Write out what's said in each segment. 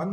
1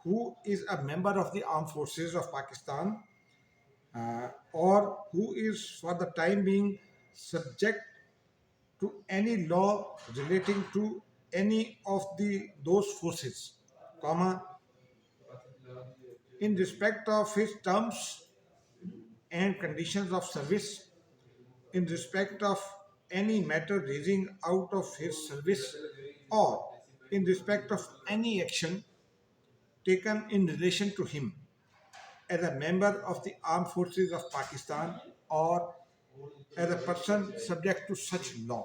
who is a member of the armed forces of Pakistan or who is for the time being subject to any law relating to any of those forces, comma, in respect of his terms and conditions of service, in respect of any matter raising out of his service, or in respect of any action taken in relation to him as a member of the armed forces of Pakistan or as a person subject to such law.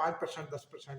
5% 10%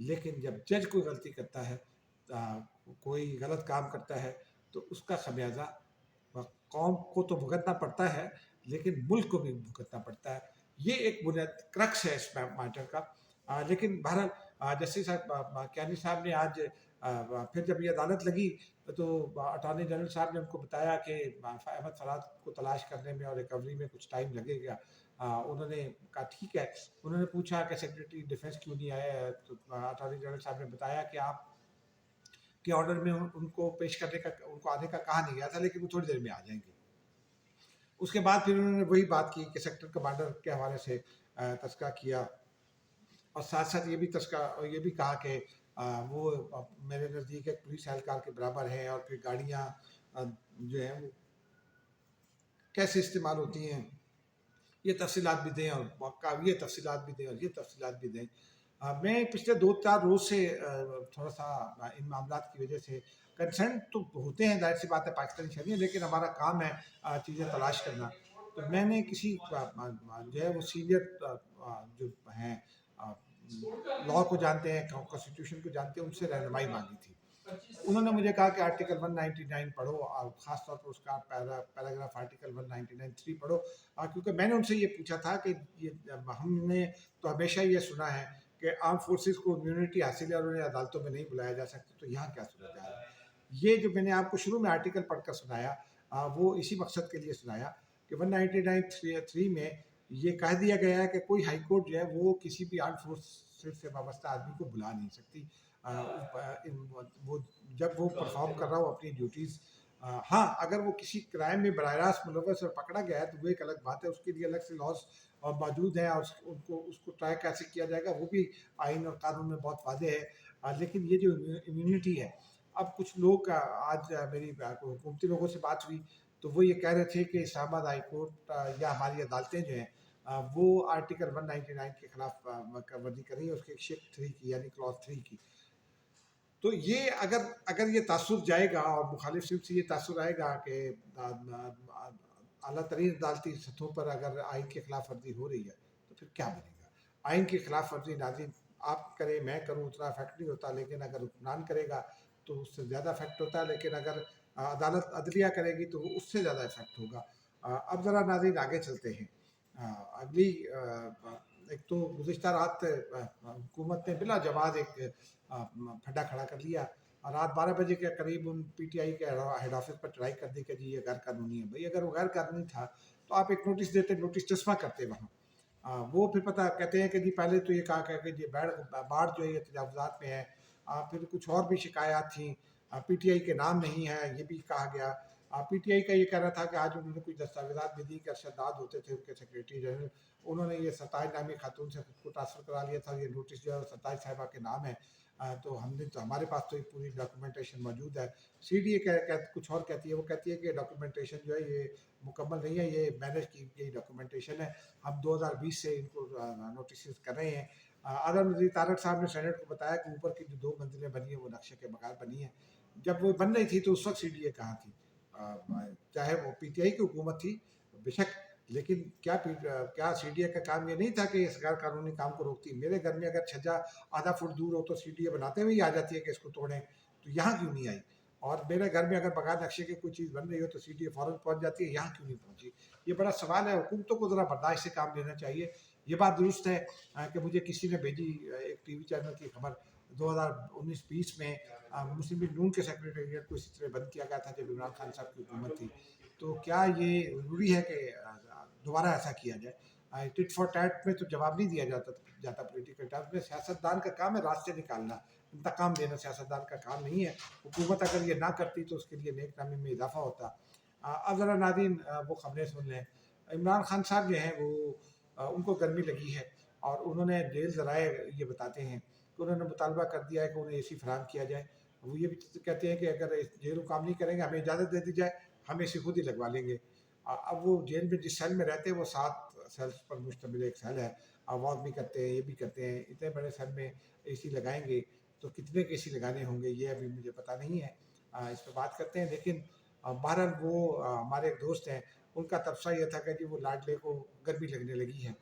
لیکن جب جج کوئی غلطی کرتا ہے، کوئی غلط کام کرتا ہے، تو اس کا خمیازہ قوم کو تو بھگتنا پڑتا ہے لیکن ملک کو بھی بھگتنا پڑتا ہے. یہ ایک بنیاد کرکس ہے اس میٹر کا. لیکن بہرحال جسٹس صاحب کیانی صاحب نے آج پھر جب یہ عدالت لگی تو اٹارنی جنرل صاحب نے ان کو بتایا کہ احمد فرحات کو تلاش کرنے میں اور ریکوری میں کچھ ٹائم لگے گا. انہوں نے کہا ٹھیک ہے. انہوں نے پوچھا کہ سیکرٹری ڈیفینس کیوں نہیں آیا ہے، تو اٹارنی جنرل صاحب نے بتایا کہ آپ کے آرڈر میں ان کو پیش کرنے کا، ان کو آنے کا کہا نہیں گیا تھا، لیکن وہ تھوڑی دیر میں آ جائیں گے. اس کے بعد پھر انہوں نے وہی بات کی کہ سیکٹر کمانڈر کے حوالے سے تذکرہ کیا، اور ساتھ ساتھ یہ بھی تذکرہ یہ بھی کہا کہ وہ میرے نزدیک ایک پولیس اہلکار کے برابر ہیں، اور پھر گاڑیاں جو ہیں وہ کیسے استعمال ہوتی ہیں یہ تفصیلات بھی دیں، اور یہ تفصیلات بھی دیں، اور یہ تفصیلات بھی دیں. میں پچھلے 2-4 روز سے تھوڑا سا ان معاملات کی وجہ سے کنسرن تو ہوتے ہیں، ظاہر سی بات ہے پاکستانی شہری ہیں، لیکن ہمارا کام ہے چیزیں تلاش کرنا. تو میں نے کسی جو ہے وہ سینئر جو ہیں لاء کو جانتے ہیں، کانسٹیٹیوشن کو جانتے ہیں، ان سے رہنمائی مانگی تھی. انہوں نے مجھے کہا کہ آرٹیکل 199 پڑھو، اور خاص طور پر اس کا پیراگراف آرٹیکل 199(3) پڑھو. کیونکہ میں نے ان سے یہ پوچھا تھا کہ ہم نے تو ہمیشہ یہ سنا ہے کہ آرم فورسز کو امیونٹی حاصل ہے اور انہیں عدالتوں میں نہیں بلایا جا سکتا، تو یہاں کیا صورتحال ہے؟ یہ جو میں نے آپ کو شروع میں آرٹیکل پڑھ کر سنایا وہ اسی مقصد کے لیے سنایا کہ 199(3) میں یہ کہہ دیا گیا ہے کہ کوئی ہائی کورٹ جو ہے وہ کسی بھی آرم فورس سے وابستہ آدمی کو بلا نہیں سکتی وہ جب وہ پرفارم کر رہا ہو اپنی ڈیوٹیز. ہاں اگر وہ کسی کرائم میں براہ راست ملوث اور پکڑا گیا ہے تو وہ ایک الگ بات ہے، اس کے لیے الگ سے لاز موجود ہیں، اور اس کو ٹرائی کیسے کیا جائے گا وہ بھی آئین اور قانون میں بہت واضح ہے. لیکن یہ جو امیونٹی ہے، اب کچھ لوگ آج میری حکومتی لوگوں سے بات ہوئی تو وہ یہ کہہ رہے تھے کہ اسلام آباد ہائی کورٹ یا ہماری عدالتیں جو ہیں وہ آرٹیکل 199 کے خلاف ورزی کر رہی ہیں، اس کے شق 3 کی یعنی کلاس 3 کی. تو یہ اگر یہ تاثر جائے گا اور مخالف صنف سے یہ تاثر آئے گا کہ اعلیٰ ترین عدالتی سطحوں پر اگر آئین کی خلاف ورزی ہو رہی ہے تو پھر کیا بنے گا؟ آئین کی خلاف ورزی ناظرین آپ کریں میں کروں اتنا افیکٹ نہیں ہوتا، لیکن اگر حکمران کرے گا تو اس سے زیادہ افیکٹ ہوتا ہے، لیکن اگر عدالت عدلیہ کرے گی تو اس سے زیادہ افیکٹ ہوگا. اب ذرا ناظرین آگے چلتے ہیں. اگلی ایک تو گزشتہ رات حکومت نے بلا جواز ایک پھڈا کھڑا کر لیا، اور رات 12 بجے کے قریب ان پی ٹی آئی کے ہیڈ آفس پر چڑھائی کر دی کہ جی یہ غیر قانونی ہے. بھائی اگر وہ غیر قانونی تھا تو آپ ایک نوٹس دیتے، نوٹس چسپاں کرتے وہاں. وہ پھر پتہ کہتے ہیں کہ جی پہلے تو یہ کہا کہ جی باڑ جو ہے یہ تجاوزات میں ہے. پھر کچھ اور بھی شکایات تھیں، پی ٹی آئی کے نام نہیں ہے یہ بھی کہا گیا. پی ٹی آئی کا یہ کہنا تھا کہ آج انہوں نے کچھ دستاویزات بھی دی کہ ارشد داد ہوتے تھے ان کے سیکریٹری جنرل، انہوں نے یہ ستائج نامی خاتون سے خود کو ٹرانسفر کرا لیا تھا. یہ نوٹس جو ہے ستائج صاحبہ کے نام ہے. تو ہمارے پاس تو ایک پوری ڈاکومنٹیشن موجود ہے. سی ڈی اے کچھ اور کہتی ہے، وہ کہتی ہے کہ ڈاکومنٹیشن جو ہے یہ مکمل نہیں ہے، یہ مینیج کی گئی ڈاکومنٹیشن ہے. ہم 2020 سے ان کو نوٹسز کر رہے ہیں. اعلیٰ وزیر طارق صاحب نے سینٹ کو بتایا کہ اوپر کی جو 2 منزلیں بنی ہیں وہ نقشے کے بغیر بنی ہیں. جب وہ بن رہی تھی تو اس وقت سی ڈی اے کہاں تھی؟ چاہے وہ پی ٹی آئی کی حکومت تھی بے شک، لیکن کیا سی ڈی اے کا کام یہ نہیں تھا کہ اس غیر قانونی کام کو روکتی؟ میرے گھر میں اگر چھجا آدھا فٹ دور ہو تو سی ڈی اے بناتے ہوئے ہی آ جاتی ہے کہ اس کو توڑیں، تو یہاں کیوں نہیں آئی؟ اور میرے گھر میں اگر بغیر نقشے کی کوئی چیز بن رہی ہو تو سی ڈی اے فوراً پہنچ جاتی ہے، یہاں کیوں نہیں پہنچی؟ یہ بڑا سوال ہے. حکومتوں کو ذرا برداشت سے کام لینا چاہیے. یہ بات درست ہے کہ مجھے کسی نے بھیجی ایک ٹی وی چینل کی خبر، 2019-20 میں مسلم لیگ نون کے سیکریٹریٹ کو اسی طرح بند کیا گیا تھا جب عمران خان صاحب کی حکومت تھی. تو کیا یہ ضروری ہے کہ دوبارہ ایسا کیا جائے؟ ٹٹ فار ٹیٹ میں تو جواب نہیں دیا جاتا پولیٹیکل ٹرمز میں. سیاستدان کا کام ہے راستے نکالنا، انتقام دینا سیاستدان کا کام نہیں ہے. حکومت اگر یہ نہ کرتی تو اس کے لیے نیک نامی میں اضافہ ہوتا. اب ذرا ناظرین وہ خبریں سن لیں. عمران خان صاحب جو ہیں وہ ان کو گرمی لگی ہے، اور انہوں نے جیل ذرائع یہ بتاتے ہیں کہ انہوں نے مطالبہ کر دیا ہے کہ انہیں اے سی فراہم کیا جائے. وہ یہ بھی کہتے ہیں کہ اگر جیل کام نہیں کریں گے ہمیں اجازت دے دی جائے، ہم اے سی خود ہی لگوا لیں گے. اب وہ جیل میں جس سیل میں رہتے ہیں وہ 7 سیلز پر مشتمل ایک سیل ہے. واک بھی کرتے ہیں، یہ بھی کرتے ہیں. اتنے بڑے سیل میں اے سی لگائیں گے تو کتنے کے اے سی لگانے ہوں گے یہ ابھی مجھے پتہ نہیں ہے. اس پہ بات کرتے ہیں. لیکن بہرحال وہ ہمارے ایک دوست ہیں، ان کا تبصرہ یہ تھا کہ جی وہ لاڈلے کو گرمی لگنے لگی ہے.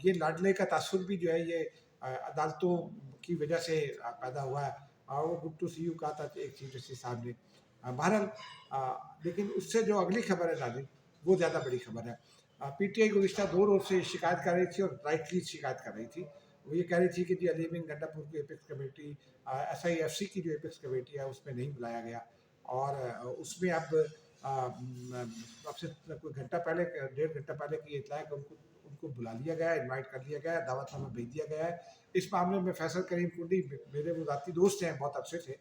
یہ لاڈلے کا تاثر بھی جو ہے یہ عدالتوں کی وجہ سے پیدا ہوا ہے. وہ گڈ ٹو سی یو کہا تھا ایک چیف جسٹس صاحب نے. بہرحال لیکن اس سے جو اگلی خبر ہے ناظرین وہ زیادہ بڑی خبر ہے. پی ٹی آئی گزشتہ 2 روز سے شکایت کر رہی تھی اور رائٹلی شکایت کر رہی تھی. وہ یہ کہہ رہی تھی کہ جی علی بن گنڈا پور کی apex committee S I F C کی جو ایپکس کمیٹی ہے اس میں نہیں بلایا گیا, اور اس میں اب سے کوئی گھنٹہ پہلے 1.5 گھنٹہ پہلے کی اطلاع ہے کہ ان کو بلا لیا گیا ہے, انوائٹ کر لیا گیا ہے, دعوت نامہ بھیج دیا گیا ہے. اس معاملے میں فیصل کریم کنڈی میرے وہ ذاتی دوست ہیں بہت عرصے سے,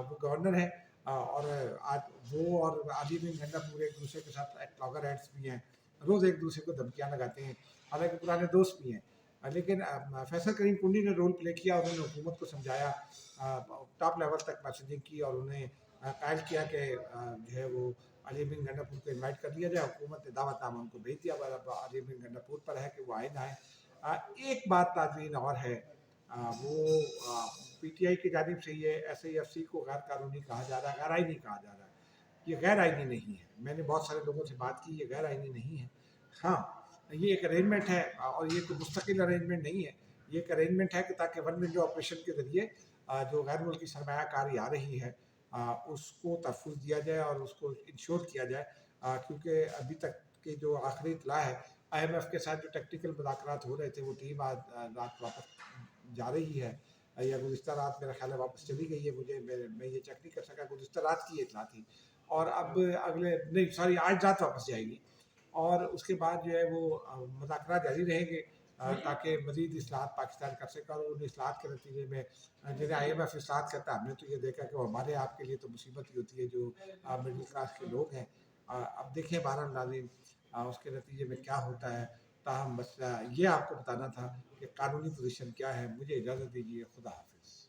وہ گورنر ہیں, اور آج وہ اور علی بن گنڈا پور ایک دوسرے کے ساتھ لاگر ہینڈس بھی ہیں, روز ایک دوسرے کو دھمکیاں لگاتے ہیں, حالانکہ پرانے دوست بھی ہیں. لیکن فیصل کریم کنڈی نے رول پلے کیا, انہوں نے حکومت کو سمجھایا, ٹاپ لیول تک میسیجنگ کی, اور انہیں قائل کیا کہ جو ہے وہ علی بن گنڈا پور کو انوائٹ کر لیا جائے. حکومت نے دعوت نامہ ان کو بھیج دیا, علی بن گنڈا پور پر ہے کہ وہ آئے نہ آئے. ایک بات ناظرین اور ہے, وہ پی ٹی آئی کی جانب سے یہ ایس آئی ایف سی کو غیر قانونی کہا جا رہا ہے, غیر آئینی کہا جا رہا ہے. یہ غیر آئینی نہیں ہے, میں نے بہت سارے لوگوں سے بات کی, یہ غیر آئینی نہیں ہے. ہاں یہ ایک ارینجمنٹ ہے, اور یہ کوئی مستقل ارینجمنٹ نہیں ہے. یہ ایک ارینجمنٹ ہے کہ تاکہ ون ونڈو آپریشن کے ذریعے جو غیر ملکی سرمایہ کاری آ رہی ہے اس کو تحفظ دیا جائے اور اس کو انشور کیا جائے, کیونکہ ابھی تک کے جو آخری اطلاع ہے آئی ایم ایف کے ساتھ جو ٹیکنیکل مذاکرات ہو رہے تھے وہ ٹیم آج رات واپس جا رہی ہے, یا گزشتہ رات میرا خیال ہے واپس چلی گئی ہے. میں یہ چیک نہیں کر سکا, گزشتہ رات کی اطلاع تھی, اور اب اگلے نہیں سوری آج رات واپس جائے گی, اور اس کے بعد جو ہے وہ مذاکرات جاری رہیں گے تاکہ مزید اصلاحات پاکستان کر سکے. اور ان اصلاحات کے نتیجے میں جنہیں آئی ایم ایف اصلاحات کرتا ہے, ہم نے تو یہ دیکھا کہ وہ ہمارے آپ کے لیے تو مصیبت ہی ہوتی ہے جو مڈل کلاس کے لوگ ہیں. اب دیکھیں بہرحال ناظرین اس کے نتیجے میں کیا ہوتا ہے. تاہم مسئلہ یہ آپ کو بتانا تھا کہ قانونی پوزیشن کیا ہے. مجھے اجازت دیجیے, خدا حافظ.